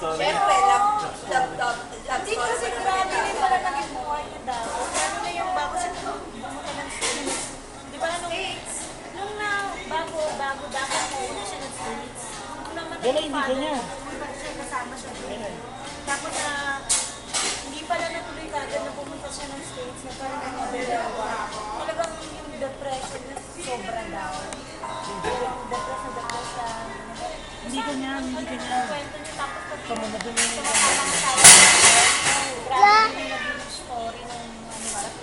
Siyempre, laptop. Hindi kasi grabe rin pala naging buhay niya daw. Lalo na yung bago siya bumunta ng States. Di ba nung na bago una siya ng States. Nung namatay yung father niya. Siya kasama siya doon. Tapos hindi pala natuloy kagad na pumunta siya ng States na parang talagang yung depression na sobra daw. Yung depress siya. Hindi ganyan. Kwento niya tapos Sumunod din yung sumasalang tayo. Grabe yung naging story ng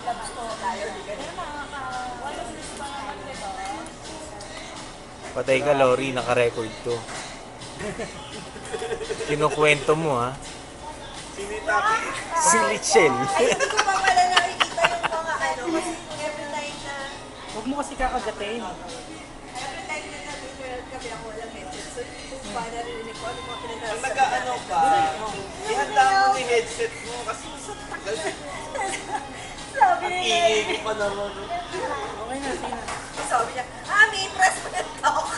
love story. Pero walang news pa naman ito. Patay ka, Lori. Naka-record to. Kinukwento mo, ha? Si Richel. Ay, hindi ko pa pala nakikita yung mga kasi every time na Huwag mo kasi kakagatin. nag-internet kami ako walang headset. So, kung paano narinig ko, ano mga pinag-asa. Pag nag-ano ka, ihanda mo yung headset mo kasi sa tagal. Sabi niya, Iigi pa naman. Okay na, sige na. sabi niya, may press mo na talk.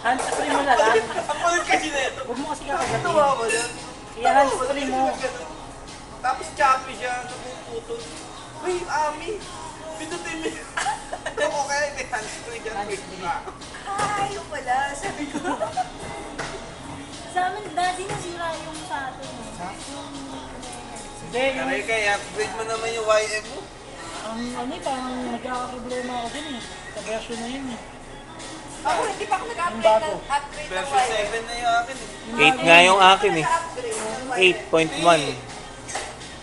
Hands-free mo na lang. Ang kulit kasi na ito. Huwag mo kasi kakagatin. Tuwa ko yan. I-hands-free mo. Tapos choppy siya, napuputol. Uy, Ami! Pinutin mo yun. Okay, may hands-free dyan. Yung pala, sabi ko. Sa amin, dati nasira yung sa atin. Hindi, yung Aray kay, upgrade mo naman yung YM mo. parang nagkakaproblema ako din eh. Sa version na yun eh. Ako, hindi pa ako Yung nag-upgrade bago. ng upgrade ng Version wire. 7 na yung akin. 8 nga yung akin, eh. Upgrade ng wire. 8.1.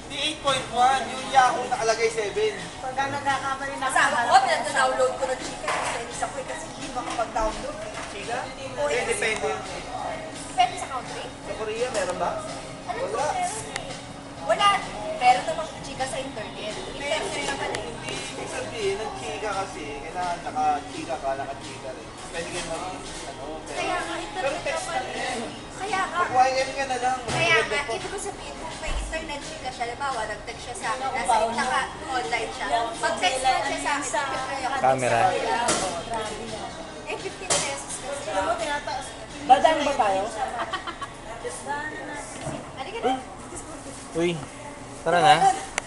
Di 8.1, yung Yahoo nakalagay 7. Pagka nagkakamali na Kasama ko, pinag-download ko ng chika. Kasi ako kasi hindi makapag-download. Chika? Eh, depende yun. Depende sa country. Sa Korea, meron ba? Ano Wala. Wala. Meron namang chika sa internet. Hindi, Internet naman eh. hindi ibig sabihin, nag-chika kasi, kailangan naka-chika ka, naka-chika rin. Pwede kayo Kaya nga, pero internet text naman lang eh. yun. Kaya nga. Pag YM ka na lang, Kaya maganda nga, po. ibig ko sabihin, kung may internet chika siya, halimbawa, nag-text siya sa akin, naka-online siya. Mag-text lang siya sa akin, siyempre ako Camera. Eh, 15 pesos kasi. Dadaan ba tayo? Halika na. Uy, tara na.